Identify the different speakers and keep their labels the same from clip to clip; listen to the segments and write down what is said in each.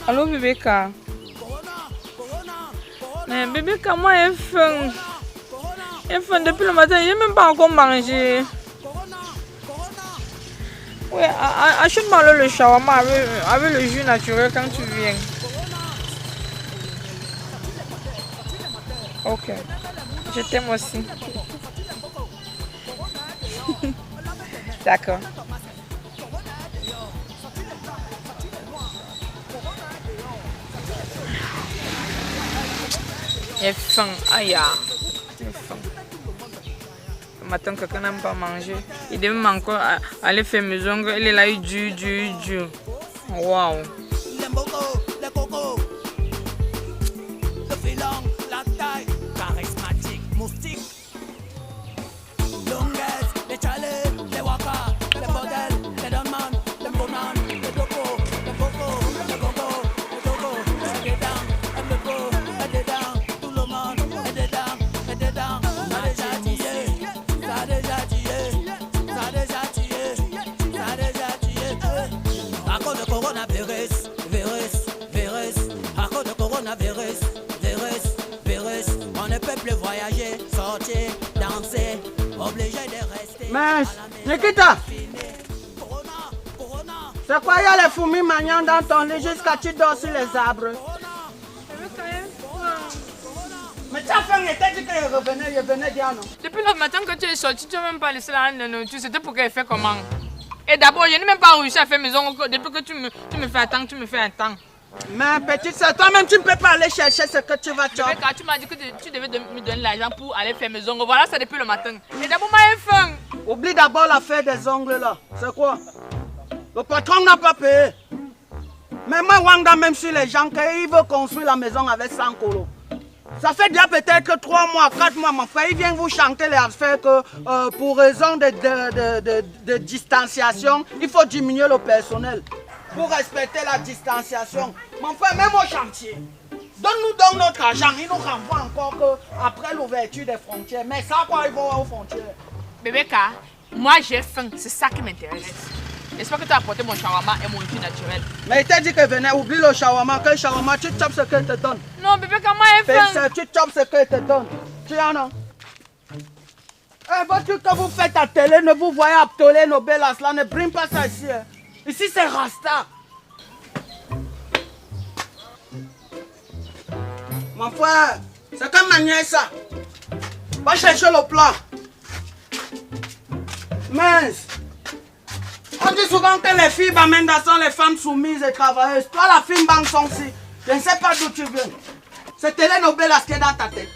Speaker 1: Allô, Bébéka? Mais Bébéka, moi, j'ai faim. J'ai faim depuis le matin, je n'ai même pas encore mangé. Oui, achète-moi le shawarma avec le jus naturel quand tu viens. Ok. Je t'aime aussi. D'accord. J'ai faim. Aïe. J'ai faim. Le matin, quelqu'un n'a pas mangé. Il devait encore aller faire mes ongles. Il est là, il dur. Waouh.
Speaker 2: Mais, Nikita, c'est quoi, il y a les fourmis maniant dans ton lit jusqu'à tu dors sur les arbres? Mais tu as faim, il t'a dit que je venais dire non.
Speaker 1: Depuis le matin que tu es sorti, tu n'as même pas laissé la nourriture. C'était pour qu'elle fait comment? Et d'abord, je n'ai même pas réussi à faire mes ongles depuis que tu me fais attendre,
Speaker 2: Mais petite soeur, toi-même tu ne peux pas aller chercher ce que tu vas choper.
Speaker 1: Rebecca, tu m'as dit que tu devais me donner l'argent pour aller faire mes ongles. Voilà ça depuis le matin. Et d'abord, moi j'ai faim.
Speaker 2: Oublie d'abord l'affaire des ongles là. C'est quoi? Le patron n'a pas payé. Mais moi, Wanda, même sur les gens, qu'il veut construire la maison avec 100 colos. Ça fait déjà peut-être 3 mois, 4 mois, mon frère, il vient vous chanter les affaires que pour raison de distanciation, il faut diminuer le personnel. Pour respecter la distanciation. Mon frère, même au chantier, donne-nous donc notre argent. Il nous renvoie encore après l'ouverture des frontières. Mais ça, quoi, ils vont aux frontières.
Speaker 1: Bébéka, moi j'ai faim, c'est ça qui m'intéresse. J'espère que tu as apporté mon shawarma et mon jus naturel.
Speaker 2: Mais il t'a dit que venez, oublie le shawarma. Que le shawarma, tu chopes ce qu'il te donne.
Speaker 1: Non, Bébéka, moi j'ai faim.
Speaker 2: Tu chopes ce qu'il te donne. Tu en as. Eh, votre truc que vous faites à télé, ne vous voyez aptoler nos belles là, ne brime pas ça ici. Hein. Ici, c'est Rasta. Mon frère, c'est comme ma nièce ça. Va chercher le plat. Mince. On dit souvent que les filles Bamenda sont les femmes soumises et travailleuses. Toi, la fille Bangsonsi, je ne sais pas d'où tu viens. C'est Télé Nobelas qui est dans ta tête.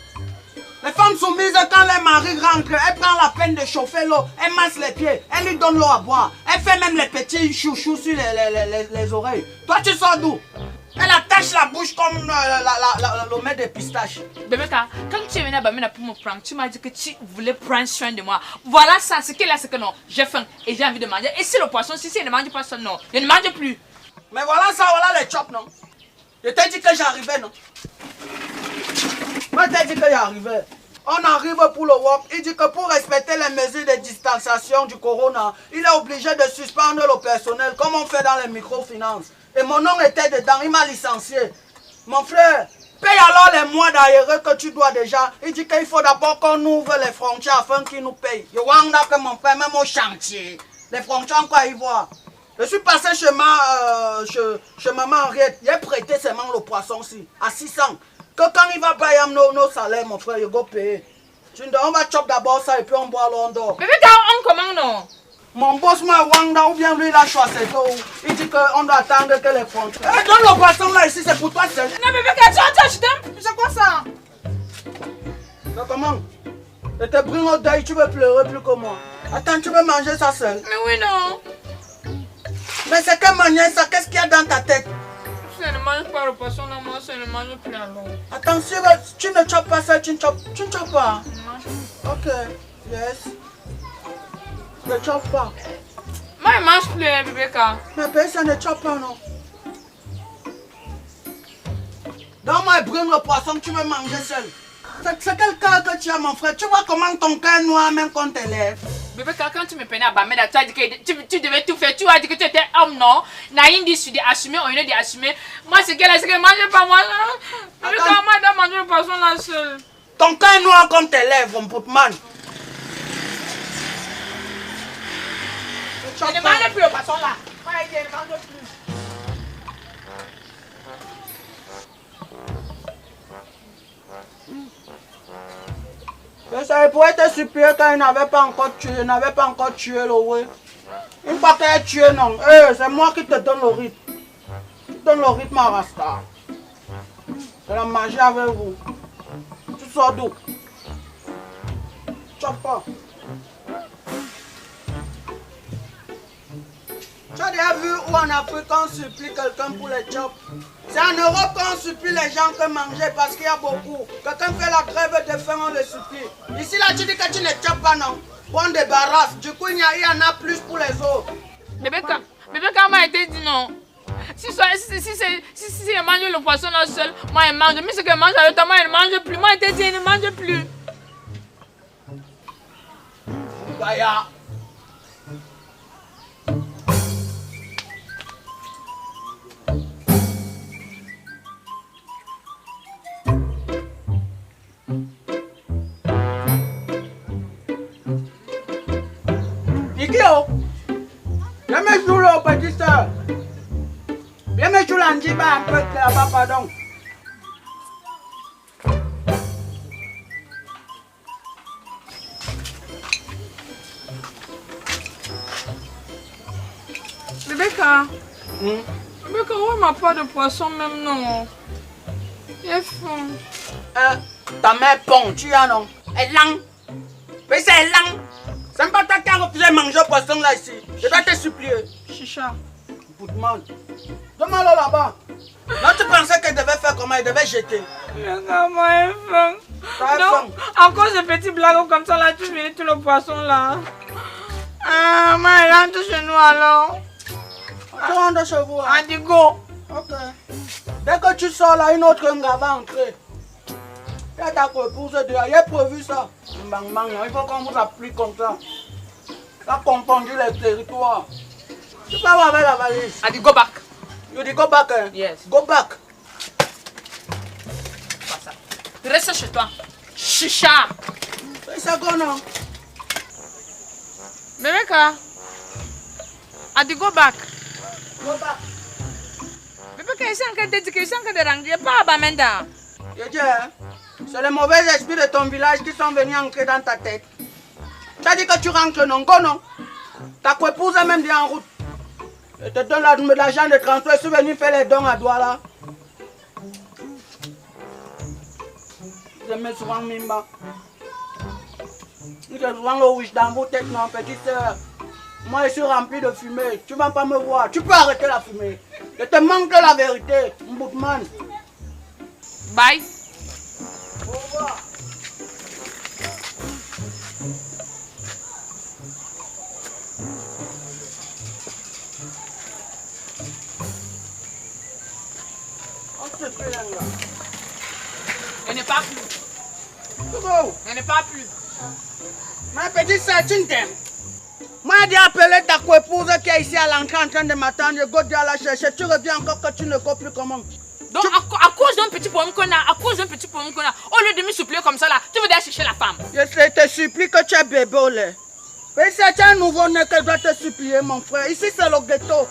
Speaker 2: Les femmes soumises, quand les maris rentrent, elles prennent la peine de chauffer l'eau, elles massent les pieds, elles lui donnent l'eau à boire. Elle fait même les petits chouchous sur les oreilles. Toi, tu sors d'où? Elle attache la bouche comme le mec de pistache.
Speaker 1: Bébéka, quand tu es venu à Bamenda pour me prendre, tu m'as dit que tu voulais prendre soin de moi. Voilà ça, ce qu'il a, c'est que non, j'ai faim et j'ai envie de manger. Et si le poisson, si il ne mange pas ça, non, je ne mange plus.
Speaker 2: Mais voilà ça, voilà les chops, non? Je t'ai dit que j'arrivais, non? Moi, je t'ai dit que j'arrivais. On arrive pour le work. Il dit que pour respecter les mesures de distanciation du corona, il est obligé de suspendre le personnel comme on fait dans les microfinances. Et mon nom était dedans, il m'a licencié. Mon frère, paye alors les mois d'ailleurs que tu dois déjà. Il dit qu'il faut d'abord qu'on ouvre les frontières afin qu'il nous paye. Je vois que mon frère, même au chantier, les frontières en Côte d'Ivoire. Je suis passé chez maman Henriette, j'ai prêté seulement le poisson aussi, à 600. Que quand il va payer nos salaires, mon frère, il va payer. On va chop d'abord ça et puis on boit l'ondor.
Speaker 1: Bébé, on commande non?
Speaker 2: Mon boss m'a Wanda ou bien lui il a choisi tout. Il dit qu'on doit attendre que les frontières. Eh, donne le poisson là ici, c'est pour toi seul.
Speaker 1: Non, bébé, je t'aime. C'est quoi ça?
Speaker 2: Mais comment? Je te bring au deuil, tu veux pleurer plus que moi. Attends, tu veux manger ça seul?
Speaker 1: Mais oui, non.
Speaker 2: Mais c'est quelle manière ça? Qu'est-ce qu'il y a dans ta tête?
Speaker 1: Je ne mange pas le poisson, non, moi, je ne mange plus alors.
Speaker 2: Attention, tu ne chopes pas ça, tu ne chopes pas.
Speaker 1: Je ne mange plus.
Speaker 2: Ok, yes. Ne chope pas.
Speaker 1: Moi, je ne mange plus, hein, Bébéka.
Speaker 2: Mais personne ne chope pas, non. Donne-moi et bring le poisson, tu veux manger seul. C'est quel cœur que tu as, mon frère? Tu vois comment ton cœur noir même quand tes lèvres.
Speaker 1: Bébé, quand tu me prenais à Bamenda, tu as dit que tu devais tout faire. Tu as dit que tu étais homme, non? Naïm dit d'assumer, on est d'assumer. Moi, c'est qu'elle a dit que mange pas moi là. Bébé, comment moi, dois manger le poisson là seul?
Speaker 2: Ton cœur est noir comme tes lèvres, mon poutman.
Speaker 1: Je ne mange plus le poisson là. Moi, je ne mange plus.
Speaker 2: Ça pourrait te supplier quand il n'avait pas encore tué le ouais. Une fois qu'elle est tuée, non. C'est moi qui te donne le rythme. Je te donne le rythme à Rasta. Je vais manger avec vous. Tu sors d'où? Tu pas. Tu as déjà vu où en Afrique on supplie quelqu'un pour les chops? C'est en Europe qu'on supplie les gens que manger parce qu'il y a beaucoup. Quelqu'un fait la grève de faim, on le supplie. Ici là tu dis que tu ne chopes pas, non? On débarrasse. Du coup il y en a plus pour les autres.
Speaker 1: Bébé, quand m'a été dit non. Si je mange le poisson là seul, moi je mange. Mais ce que je mange à l'autre, moi je ne mange plus. Moi je t'ai dit, je ne mange plus.
Speaker 2: Baya. Ikio, viens me jouer au petit soeur. Viens me jouer l'andiba un peu là-bas, pardon.
Speaker 1: Bébé, on m'a pas de poisson même non. Il est faim.
Speaker 2: Ta mère pond, tu as non? Elle est langue. Mais c'est langue. C'est pas toi qui as refusé de manger le poisson là ici. Je dois te supplier.
Speaker 1: Chicha.
Speaker 2: Boutman. Demande-le là-bas. Là tu pensais qu'elle devait faire comment? Elle devait jeter.
Speaker 1: Moi j'ai faim. Non, encore ce petit blague comme ça là, tu finis tout le poisson là. Moi elle rentre chez nous alors.
Speaker 2: Tu rentres chez vous?
Speaker 1: On dit go.
Speaker 2: Ok. Dès que tu sors là, une autre nga va entrer. Il y a ta épouse dehors. Il a prévu ça. Bang bang, il faut qu'on vous applique comme ça. Ça confondu les territoires. Tu peux avoir avec la valise.
Speaker 1: I dit go back.
Speaker 2: You dis go back, hein?
Speaker 1: Yes.
Speaker 2: Go back.
Speaker 1: Pas ça. Reste chez toi. Chicha.
Speaker 2: C'est ça qu'on a.
Speaker 1: Bébé, I dit go back.
Speaker 2: Go back.
Speaker 1: Bébé, qu'est-ce que de rangé pas à Bamenda?
Speaker 2: Je dis, hein? C'est les mauvais esprits de ton village qui sont venus entrer dans ta tête. Tu as dit que tu rentres, non? Go, non? Ta épouse est même bien en route. Je te donne l'argent de transfert. Je suis venu faire les dons à Douala. Je mets souvent Mimba. Je mets souvent le rouge dans vos têtes, non, petite soeur. Moi, je suis rempli de fumée. Tu ne vas pas me voir. Tu peux arrêter la fumée. Je te manque la vérité, Mboutman.
Speaker 1: Bye.
Speaker 2: Au revoir. On se fait là.
Speaker 1: Elle n'est pas plus. Elle n'est pas plus.
Speaker 2: Ma petite soeur, tu ne t'aimes. Moi, j'ai appelé ta épouse qui est ici à l'entrée en train de m'attendre. Je go à la chercher. Tu reviens encore que tu ne go plus comment?
Speaker 1: Donc, à cause d'un petit problème qu'on a, au lieu de me supplier comme ça là, tu veux aller chercher la femme.
Speaker 2: Je te supplie que tu es bébé au lait. Mais c'est un nouveau-né que je dois te supplier, mon frère. Ici, c'est le ghetto.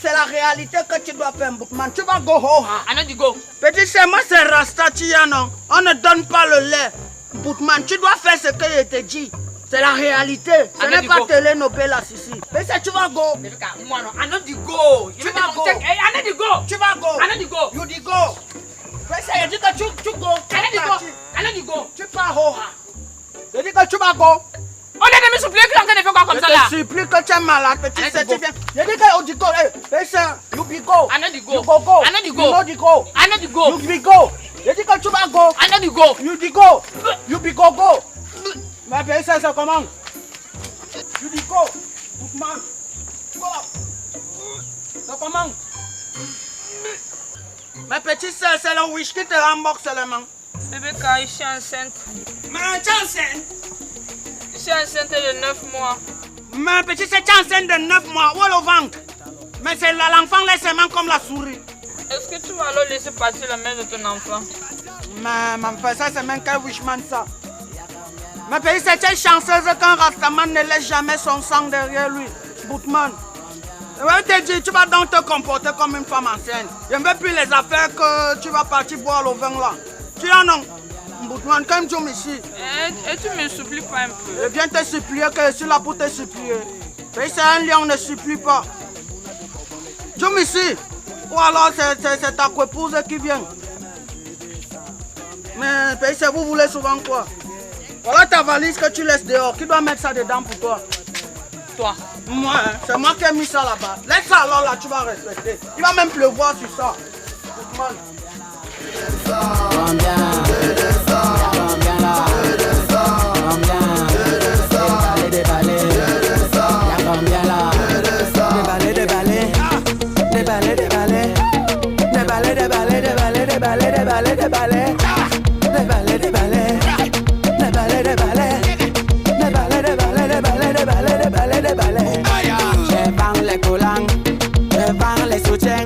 Speaker 2: C'est la réalité que tu dois faire, Boukman. Tu vas go ho.
Speaker 1: Anna dit go.
Speaker 2: Petit, c'est moi, c'est Rasta, non. On ne donne pas le lait. Boukman, tu dois faire ce que je te dis. C'est la réalité. Ce n'est pas télénovela ici. Mais ça, tu vas go.
Speaker 1: Moi non, Anna dit go.
Speaker 2: Tu vas go.
Speaker 1: Anna dit go.
Speaker 2: Tu vas go.
Speaker 1: Anna dit go.
Speaker 2: You dis go. Mais ça, je dis que tu go.
Speaker 1: Anna dit go. Anna dit go.
Speaker 2: Tu pars ho. Je dis que tu vas go.
Speaker 1: Au lieu de me supplier que tu es en train de faire quoi comme ça là.
Speaker 2: Je te supplie que tu es malade, petit. Je dis que tu go. Hey, ça, you be go.
Speaker 1: Anna dit go.
Speaker 2: You go go.
Speaker 1: Anna dit go.
Speaker 2: You know the go.
Speaker 1: Anna dit go.
Speaker 2: You be go. Je dis que tu vas go.
Speaker 1: Anna dit go.
Speaker 2: You dis go. You be go go. Mais ben ça, c'est comment? You dis go. Boukman. Go. C'est comment? Ma petite soeur, c'est le wish qui te rembourse seulement.
Speaker 1: Bébé, quand je suis enceinte.
Speaker 2: Mais tu es enceinte?
Speaker 1: Je suis enceinte de 9 mois.
Speaker 2: Mais petit, c'est enceinte de 9 mois. Où est le ventre? Mais c'est l'enfant laisse ses mains comme la souris.
Speaker 1: Est-ce que tu vas alors laisser partir la mère de ton enfant?
Speaker 2: Mais mon frère, ça c'est même qu'un wishman ça. Mais pays, c'est chanceuse qu'un Rastaman ne laisse jamais son sang derrière lui. Boutman. Je vais te dire, tu vas donc te comporter comme une femme ancienne. Je ne veux plus les affaires que tu vas partir boire le vin là. Tu en as? Boutman, comme tu ici.
Speaker 1: Et tu me supplies pas un peu?
Speaker 2: Je viens te supplier que je suis là pour te supplier. Pays, c'est un lion, ne supplie pas. Tu ici. Ou alors c'est ta épouse qui vient. Mais pays, vous voulez souvent quoi? Voilà ta valise que tu laisses dehors. Qui doit mettre ça dedans pour toi?
Speaker 1: Toi.
Speaker 2: Moi, hein, c'est moi qui ai mis ça là-bas. Laisse ça alors là, tu vas respecter. Il va même pleuvoir sur ça.
Speaker 3: Je vends les collants, je vends les soutiens,